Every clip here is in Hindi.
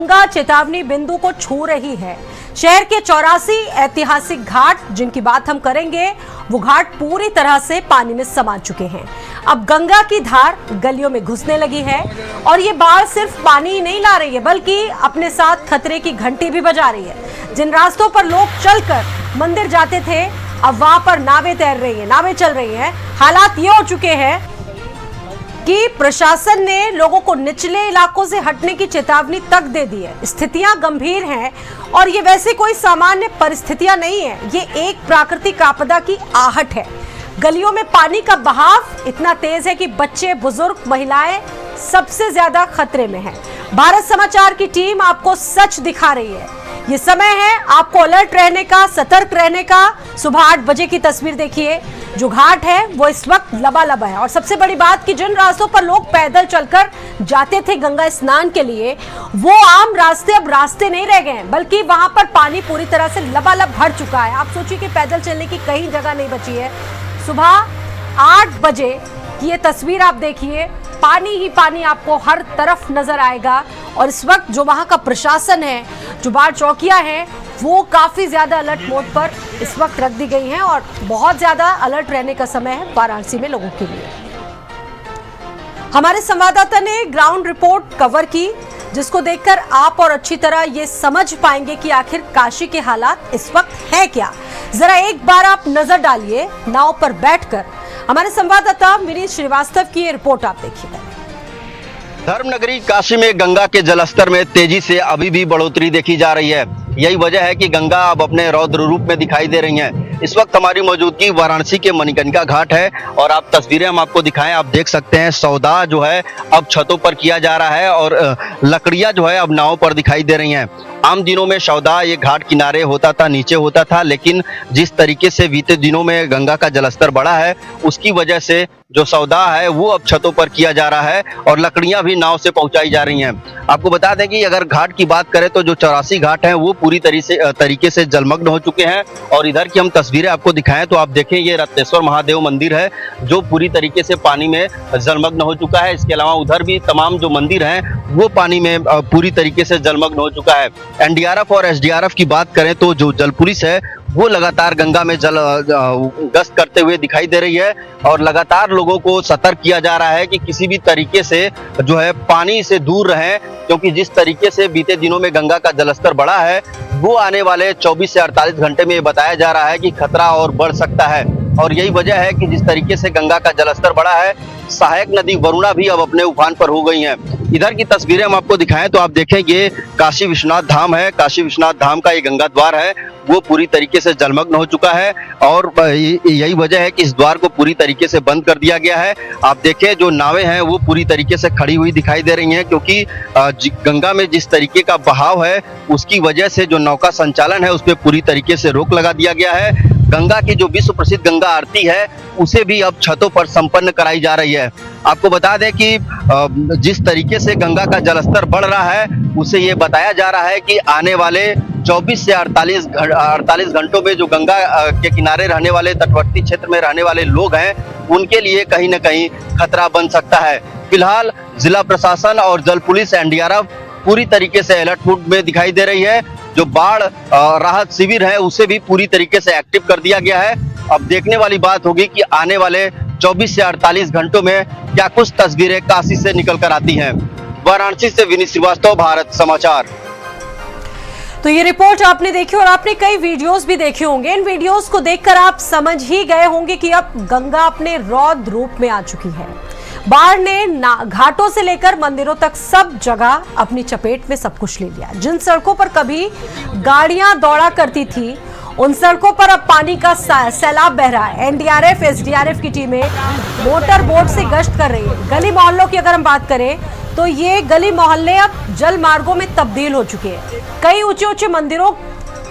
गंगा चेतावनी बिंदु को छू रही है। शहर के 84 ऐतिहासिक घाट जिनकी बात हम करेंगे, वो घाट पूरी तरह से पानी में समा चुके हैं। अब गंगा की धार गलियों में घुसने लगी है और ये बाढ़ सिर्फ पानी ही नहीं ला रही है, बल्कि अपने साथ खतरे की घंटी भी बजा रही है। जिन रास्तों पर लोग चलकर मंदिर जाते थे, अब वहां पर नावें तैर रही हैं, नावें चल रही हैं। हालात ये हो चुके हैं कि प्रशासन ने लोगों को निचले इलाकों से हटने की चेतावनी तक दे दी है। स्थितियां गंभीर हैं और ये वैसे कोई सामान्य परिस्थितियां नहीं है, ये एक प्राकृतिक आपदा की आहट है। गलियों में पानी का बहाव इतना तेज है कि बच्चे, बुजुर्ग, महिलाएं सबसे ज्यादा खतरे में हैं। भारत समाचार की टीम आपको सच दिखा रही है। ये समय है आपको अलर्ट रहने का, सतर्क रहने का। सुबह 8 बजे की तस्वीर देखिए। जो घाट है वो इस वक्त लबालब है और सबसे बड़ी बात कि जिन रास्तों पर लोग पैदल चलकर जाते थे गंगा स्नान के लिए, वो आम रास्ते अब रास्ते नहीं रह गए हैं, बल्कि वहां पर पानी पूरी तरह से लबालब भर चुका है। आप सोचिए कि पैदल चलने की कहीं जगह नहीं बची है। सुबह 8 बजे की ये तस्वीर आप देखिए, पानी ही पानी आपको हर तरफ नजर आएगा। और इस वक्त जो वहां का प्रशासन है, जो बाढ़ चौकियां हैं, वो काफी ज्यादा अलर्ट मोड पर इस वक्त रख दी गई हैं और बहुत ज्यादा अलर्ट रहने का समय है वाराणसी में लोगों के लिए। हमारे संवाददाता ने ग्राउंड रिपोर्ट कवर की, जिसको देखकर आप और अच्छी तरह ये समझ पाएंगे कि आखिर काशी के हालात इस वक्त है क्या। जरा एक बार आप नजर डालिए नाव पर बैठकर। हमारे संवाददाता विनीत श्रीवास्तव की ये रिपोर्ट आप देखिए। धर्मनगरी काशी में गंगा के जलस्तर में तेजी से अभी भी बढ़ोतरी देखी जा रही है। यही वजह है कि गंगा अब अपने रौद्र रूप में दिखाई दे रही हैं। इस वक्त हमारी मौजूदगी वाराणसी के मणिकर्णिका घाट है और आप तस्वीरें हम आपको दिखाएं। आप देख सकते हैं सौदा जो है अब छतों पर किया जा रहा है और लकड़ियां जो है अब नाव पर दिखाई दे रही हैं। आम दिनों में सौदा ये घाट किनारे होता था, नीचे होता था, लेकिन जिस तरीके से बीते दिनों में गंगा का जलस्तर बढ़ा है, उसकी वजह से जो सौदा है वो अब छतों पर किया जा रहा है और लकड़ियां भी नाव से पहुंचाई जा रही हैं। आपको बता दें कि अगर घाट की बात करें तो जो 84 घाट हैं वो पूरी तरीके से जलमग्न हो चुके हैं। और इधर की हम तस्वीरें आपको दिखाएं तो आप देखें, ये रत्नेश्वर महादेव मंदिर है जो पूरी तरीके से पानी में जलमग्न हो चुका है। इसके अलावा उधर भी तमाम जो मंदिर हैं वो पानी में पूरी तरीके से जलमग्न हो चुका है। एनडीआरएफ और एसडीआरएफ की बात करें तो जो जल पुलिस है वो लगातार गंगा में गश्त करते हुए दिखाई दे रही है और लगातार लोगों को सतर्क किया जा रहा है कि किसी भी तरीके से जो है पानी से दूर रहें, क्योंकि जिस तरीके से बीते दिनों में गंगा का जलस्तर बढ़ा है वो आने वाले 24 से 48 घंटे में बताया जा रहा है कि खतरा और बढ़ सकता है। और यही वजह है कि जिस तरीके से गंगा का जलस्तर बढ़ा है, सहायक नदी वरुणा भी अब अपने उफान पर हो गई हैं। इधर की तस्वीरें हम आपको दिखाएं तो आप देखें, ये काशी विश्वनाथ धाम है। काशी विश्वनाथ धाम का ये गंगा द्वार है वो पूरी तरीके से जलमग्न हो चुका है और यही वजह है कि इस द्वार को पूरी तरीके से बंद कर दिया गया है। आप देखें जो नावें हैं वो पूरी तरीके से खड़ी हुई दिखाई दे रही हैं, क्योंकि गंगा में जिस तरीके का बहाव है उसकी वजह से जो नौका संचालन है उस पर पूरी तरीके से रोक लगा दिया गया है। गंगा की जो विश्व प्रसिद्ध गंगा आरती है उसे भी अब छतों पर संपन्न कराई जा रही है। आपको बता दें कि जिस तरीके से गंगा का जलस्तर बढ़ रहा है उसे ये बताया जा रहा है कि आने वाले 24 से 48 घंटों में जो गंगा के किनारे रहने वाले, तटवर्ती क्षेत्र में रहने वाले लोग हैं उनके लिए कहीं ना कहीं खतरा बन सकता है। फिलहाल जिला प्रशासन और जल पुलिस, एनडीआरएफ पूरी तरीके से अलर्ट मोड में दिखाई दे रही है। जो बाढ़ राहत शिविर है उसे भी पूरी तरीके से एक्टिव कर दिया गया है। अब देखने वाली बात होगी कि आने वाले 24 से 48 घंटों में क्या कुछ तस्वीरें काशी से निकल कर आती हैं। वाराणसी से विनीत श्रीवास्तव, भारत समाचार। तो ये रिपोर्ट आपने देखी और आपने कई वीडियोस भी देखे होंगे। इन वीडियोस को देखकर आप समझ ही गए होंगे कि अब गंगा अपने रौद्र रूप में आ चुकी है। बाढ़ ने घाटों से लेकर मंदिरों तक सब जगह अपनी चपेट में सब कुछ ले लिया। जिन सड़कों पर कभी गाड़ियां दौड़ा करती थी, उन सड़कों पर अब पानी का सैलाब बह रहा है। एनडीआरएफ, एसडीआरएफ की टीमें मोटर बोट से गश्त कर रही है। गली मोहल्लों की अगर हम बात करें तो ये गली मोहल्ले अब जल मार्गों में तब्दील हो चुके हैं। कई ऊंचे ऊंचे मंदिरों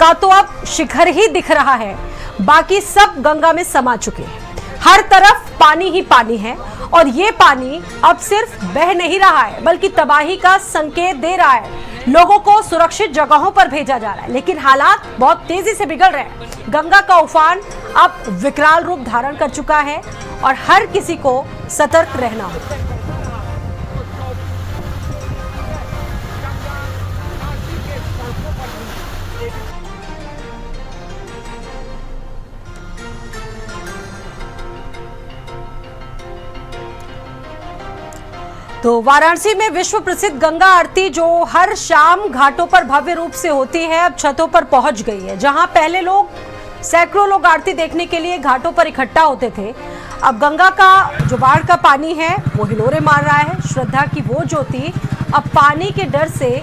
का तो अब शिखर ही दिख रहा है, बाकी सब गंगा में समा चुके हैं। हर तरफ पानी ही पानी है और ये पानी अब सिर्फ बह नहीं रहा है, बल्कि तबाही का संकेत दे रहा है। लोगों को सुरक्षित जगहों पर भेजा जा रहा है, लेकिन हालात बहुत तेजी से बिगड़ रहे हैं। गंगा का उफान अब विकराल रूप धारण कर चुका है और हर किसी को सतर्क रहना होगा। तो वाराणसी में विश्व प्रसिद्ध गंगा आरती जो हर शाम घाटों पर भव्य रूप से होती है, अब छतों पर पहुंच गई है। जहां पहले सैकड़ों लोग आरती देखने के लिए घाटों पर इकट्ठा होते थे, अब गंगा का जो बाढ़ का पानी है वो हिलोरे मार रहा है। श्रद्धा की वो ज्योति अब पानी के डर से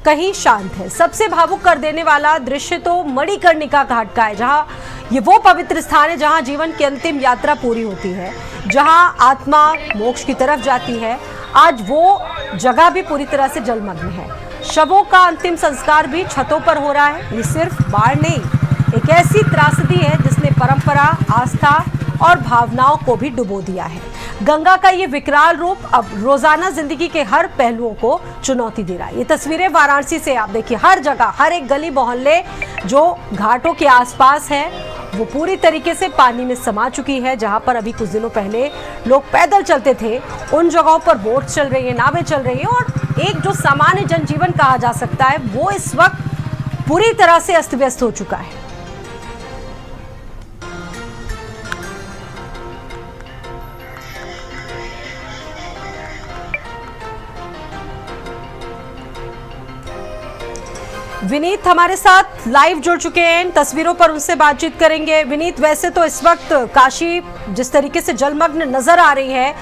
कहीं शांत है। सबसे भावुक कर देने वाला दृश्य तो मणिकर्णिका घाट का है, जहां ये वो पवित्र स्थान है जहां जीवन की अंतिम यात्रा पूरी होती है, जहां आत्मा मोक्ष की तरफ जाती है। आज वो जगह भी पूरी तरह से जलमग्न है। शवों का अंतिम संस्कार भी छतों पर हो रहा है। ये सिर्फ बाढ़ नहीं, एक ऐसी त्रासदी है जिसने परंपरा, आस्था और भावनाओं को भी डुबो दिया है। गंगा का ये विकराल रूप अब रोजाना जिंदगी के हर पहलुओं को चुनौती दे रहा है। ये तस्वीरें वाराणसी से आप देखिए, हर जगह, हर एक गली मोहल्ले जो घाटों के आसपास है वो पूरी तरीके से पानी में समा चुकी है। जहां पर अभी कुछ दिनों पहले लोग पैदल चलते थे, उन जगहों पर बोट चल रही है, नावें चल रही है, और एक जो सामान्य जनजीवन कहा जा सकता है वो इस वक्त पूरी तरह से अस्त व्यस्त हो चुका है। विनीत हमारे साथ लाइव जुड़ चुके हैं, तस्वीरों पर उनसे बातचीत करेंगे। विनीत, वैसे तो इस वक्त काशी जिस तरीके से जलमग्न नजर आ रही है,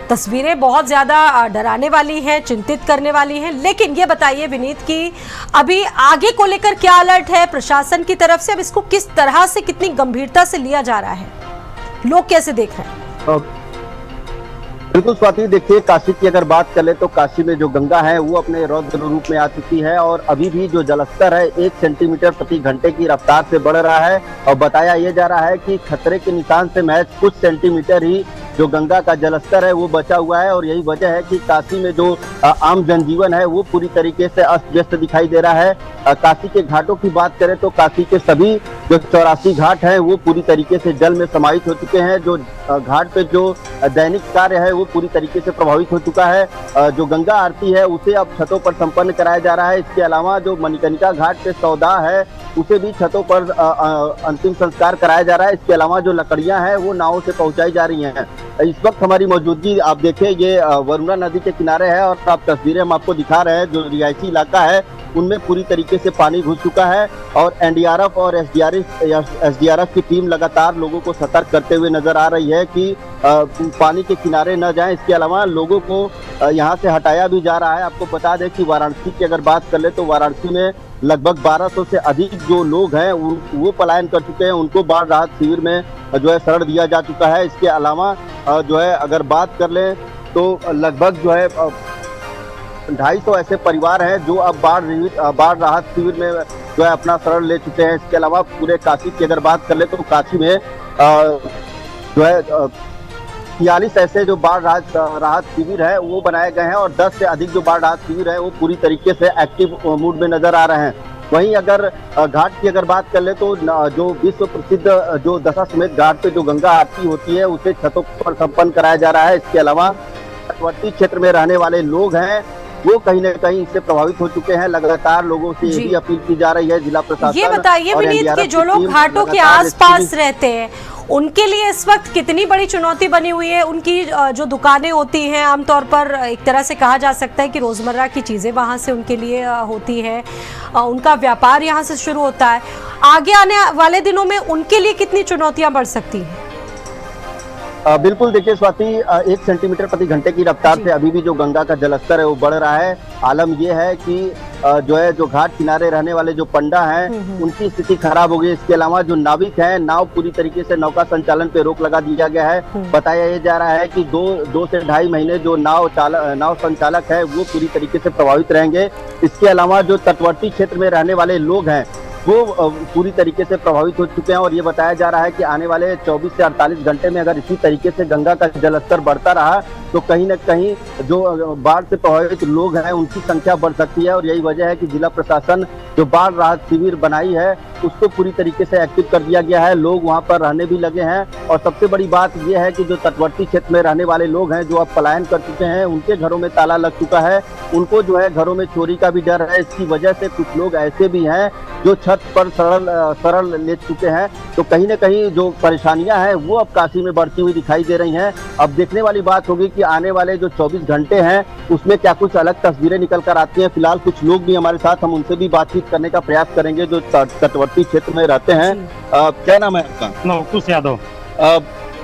तस्वीरें बहुत ज्यादा डराने वाली हैं, चिंतित करने वाली हैं, लेकिन ये बताइए विनीत कि अभी आगे को लेकर क्या अलर्ट है प्रशासन की तरफ से? अब इसको किस तरह से, कितनी गंभीरता से लिया जा रहा है, लोग कैसे देख रहे हैं? बिल्कुल स्वाति, देखिए काशी की अगर बात करें तो काशी में जो गंगा है वो अपने रौद्र रूप में आ चुकी है और अभी भी जो जलस्तर है 1 सेंटीमीटर प्रति घंटे की रफ्तार से बढ़ रहा है। और बताया यह जा रहा है कि खतरे के निशान से महज कुछ सेंटीमीटर ही जो गंगा का जलस्तर है वो बचा हुआ है। और यही वजह है कि काशी में जो आम जनजीवन है वो पूरी तरीके से अस्त व्यस्त दिखाई दे रहा है। काशी के घाटों की बात करें तो काशी के सभी जो 84 घाट हैं वो पूरी तरीके से जल में समाहित हो चुके हैं। जो घाट पे जो दैनिक कार्य है वो पूरी तरीके से प्रभावित हो चुका है। जो गंगा आरती है उसे अब छतों पर संपन्न कराया जा रहा है। इसके अलावा जो मणिकर्णिका घाट पे सौदा है उसे भी छतों पर अंतिम संस्कार कराया जा रहा है। इसके अलावा जो लकड़ियां हैं वो नावों से पहुंचाई जा रही हैं। इस वक्त हमारी मौजूदगी आप देखें, ये वरुणा नदी के किनारे है और आप तस्वीरें हम आपको दिखा रहे हैं। जो रिहायशी इलाका है उनमें पूरी तरीके से पानी घुस चुका है और एनडीआरएफ और एसडीआरएफ की टीम लगातार लोगों को सतर्क करते हुए नजर आ रही है कि पानी के किनारे न जाएं। इसके अलावा लोगों को यहां से हटाया भी जा रहा है। आपको बता दें कि वाराणसी की अगर बात कर ले तो वाराणसी में लगभग 1200 से अधिक जो लोग हैं वो पलायन कर चुके हैं। उनको बाढ़ राहत शिविर में जो है शरण दिया जा चुका है। इसके अलावा जो है अगर बात कर लें तो लगभग जो है 250 ऐसे परिवार हैं जो अब बाढ़ राहत शिविर में जो है अपना शरण ले चुके हैं। इसके अलावा पूरे काशी की अगर बात कर ले तो काशी में जो है 46 ऐसे जो बाढ़ राहत शिविर है वो बनाए गए हैं और 10 से अधिक जो बाढ़ राहत शिविर है वो पूरी तरीके से एक्टिव मूड में नजर आ रहे हैं। वहीं अगर घाट की अगर बात कर ले तो जो विश्व प्रसिद्ध जो दशाश्वमेध घाट पे जो गंगा आरती होती है उसे छतों पर संपन्न कराया जा रहा है। इसके अलावा तटवर्ती क्षेत्र में रहने वाले लोग हैं वो कहीं न कहीं इससे प्रभावित हो चुके हैं। लगातार लोगों से ये भी अपील की जा रही है जिला प्रशासन। ये बताइए विनीत कि जो लोग घाटों के आसपास रहते हैं उनके लिए इस वक्त कितनी बड़ी चुनौती बनी हुई है? उनकी जो दुकानें होती हैं आमतौर पर एक तरह से कहा जा सकता है कि रोजमर्रा की चीजें वहां से उनके लिए होती है, उनका व्यापार यहां से शुरू होता है। आगे आने वाले दिनों में उनके लिए कितनी चुनौतियां बढ़ सकती हैं? बिल्कुल, देखिए स्वाति, 1 सेंटीमीटर प्रति घंटे की रफ्तार से अभी भी जो गंगा का जलस्तर है वो बढ़ रहा है। आलम यह है कि जो घाट किनारे रहने वाले जो पंडा हैं उनकी स्थिति खराब हो गई। इसके अलावा जो नाविक हैं, नाव पूरी तरीके से नौका संचालन पे रोक लगा दिया गया है। बताया ये जा रहा है कि 2 से 2.5 महीने जो नाव संचालक है वो पूरी तरीके से प्रभावित रहेंगे। इसके अलावा जो तटवर्ती क्षेत्र में रहने वाले लोग हैं वो पूरी तरीके से प्रभावित हो चुके हैं और ये बताया जा रहा है कि आने वाले 24 से 48 घंटे में अगर इसी तरीके से गंगा का जलस्तर बढ़ता रहा तो कहीं न कहीं जो बाढ़ से प्रभावित लोग हैं उनकी संख्या बढ़ सकती है। और यही वजह है कि जिला प्रशासन जो बाढ़ राहत शिविर बनाई है उसको पूरी तरीके से एक्टिव कर दिया गया है। लोग वहां पर रहने भी लगे हैं और सबसे बड़ी बात यह है कि जो तटवर्ती क्षेत्र में रहने वाले लोग हैं जो अब पलायन कर चुके हैं उनके घरों में ताला लग चुका है। उनको जो है घरों में चोरी का भी डर है। इसकी वजह से कुछ लोग ऐसे भी हैं जो छत पर शरण ले चुके हैं। तो कहीं न कहीं जो परेशानियां हैं वो अब काशी में बढ़ती हुई दिखाई दे रही हैं। अब देखने वाली बात होगी कि आने वाले जो 24 घंटे हैं उसमें क्या कुछ अलग तस्वीरें निकल कर आती हैं। फिलहाल कुछ लोग भी हमारे साथ, हम उनसे भी बातचीत करने का प्रयास करेंगे जो तटवर्ती क्षेत्र में रहते हैं। क्या नाम है आपका? नवकुश यादव।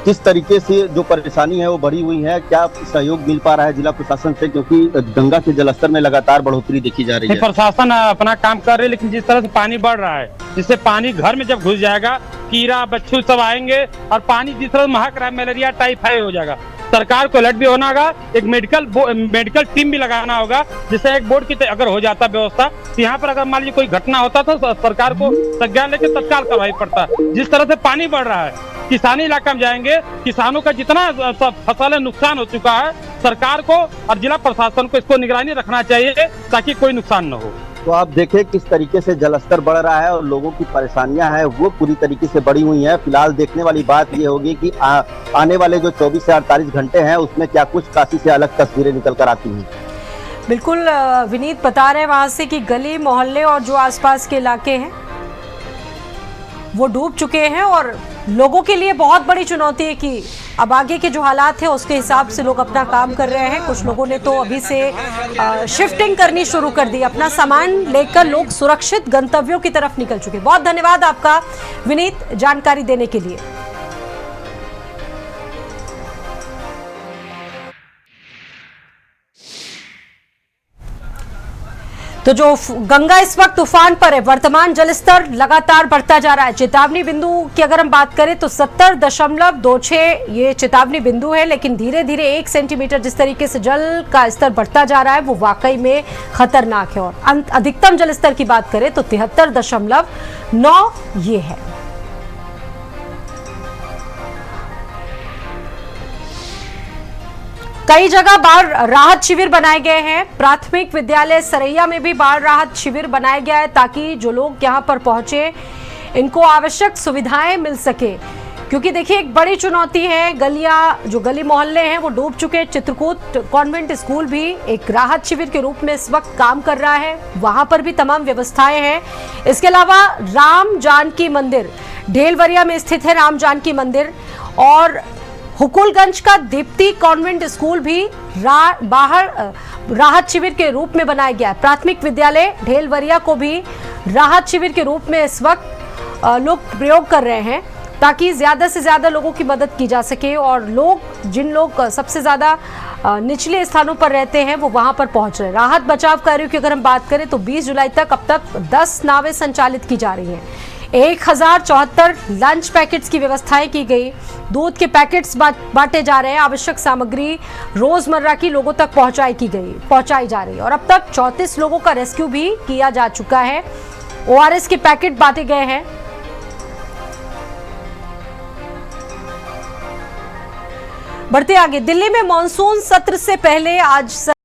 किस तरीके से जो परेशानी है वो बढ़ी हुई है, क्या सहयोग मिल पा रहा है जिला प्रशासन से, क्योंकि गंगा के जलस्तर में लगातार बढ़ोतरी देखी जा रही है? प्रशासन अपना काम कर रही है, लेकिन जिस तरह से पानी बढ़ रहा है, जिससे पानी घर में जब घुस जाएगा, कीड़ा बच्चू सब आएंगे और पानी जिस तरह महक रहा है, मलेरिया टाइफाइड हो जाएगा। सरकार को अलर्ट भी होना होगा, एक मेडिकल टीम भी लगाना होगा, जिससे एक बोर्ड की अगर हो जाता व्यवस्था, तो यहाँ पर अगर मान लीजिए कोई घटना होता तो सरकार को संज्ञान लेकर तत्काल कार्रवाई पड़ता। जिस तरह से पानी बढ़ रहा है, किसानी इलाका में जाएंगे, किसानों का जितना फसल नुकसान हो चुका है, सरकार को और जिला प्रशासन को इसको निगरानी रखना चाहिए ताकि कोई नुकसान न हो। तो आप देखें किस तरीके से जलस्तर बढ़ रहा है और लोगों की परेशानियां हैं वो पूरी तरीके से बढ़ी हुई हैं। फिलहाल देखने वाली बात ये होगी कि आने वाले जो 24 से 48 घंटे हैं उसमें क्या कुछ काशी से अलग तस्वीरें निकल कर आती हैं। बिल्कुल विनीत बता रहे हैं वहां से कि गली मोहल्ले और जो आसपास के इलाके हैं वो डूब चुके हैं और लोगों के लिए बहुत बड़ी चुनौती है कि अब आगे के जो हालात हैं उसके हिसाब से लोग अपना काम कर रहे हैं। कुछ लोगों ने तो अभी से शिफ्टिंग करनी शुरू कर दी, अपना सामान लेकर लोग सुरक्षित गंतव्यों की तरफ निकल चुके। बहुत धन्यवाद आपका विनीत जानकारी देने के लिए। तो जो गंगा इस वक्त तूफान पर है, वर्तमान जलस्तर लगातार बढ़ता जा रहा है। चेतावनी बिंदु की अगर हम बात करें तो 70.26 ये चेतावनी बिंदु है, लेकिन धीरे धीरे 1 सेंटीमीटर जिस तरीके से जल का स्तर बढ़ता जा रहा है वो वाकई में खतरनाक है। और अधिकतम जलस्तर की बात करें तो 73.9 ये है। कई जगह बाढ़ राहत शिविर बनाए गए हैं। प्राथमिक विद्यालय सरैया में भी बाढ़ राहत शिविर बनाया गया है ताकि जो लोग यहां पर पहुंचे इनको आवश्यक सुविधाएं मिल सके, क्योंकि देखिए एक बड़ी चुनौती है। गलियां, जो गली मोहल्ले हैं वो डूब चुके। चित्रकूट कॉन्वेंट स्कूल भी एक राहत शिविर के रूप में इस वक्त काम कर रहा है, वहां पर भी तमाम व्यवस्थाएं हैं। इसके अलावा राम जानकी मंदिर ढेलवरिया में स्थित है, राम जानकी मंदिर, और हुकुलगंज का दीप्ति कॉन्वेंट स्कूल भी बाहर राहत शिविर के रूप में बनाया गया है। प्राथमिक विद्यालय ढेलवरिया को भी राहत शिविर के रूप में इस वक्त लोग प्रयोग कर रहे हैं ताकि ज्यादा से ज्यादा लोगों की मदद की जा सके और जिन लोग सबसे ज्यादा निचले स्थानों पर रहते हैं वो वहां पर पहुंच रहे हैं। राहत बचाव कार्यों की अगर हम बात करें तो 20 जुलाई तक अब तक 10 नावें संचालित की जा रही हैं। 1074 लंच पैकेट्स की व्यवस्थाएं की गई। दूध के पैकेट्स बांटे जा रहे हैं। आवश्यक सामग्री रोजमर्रा की लोगों तक पहुंचाई जा रही है और अब तक 34 लोगों का रेस्क्यू भी किया जा चुका है। ORS के पैकेट बांटे गए हैं। बढ़ते आगे, दिल्ली में मॉनसून सत्र से पहले आज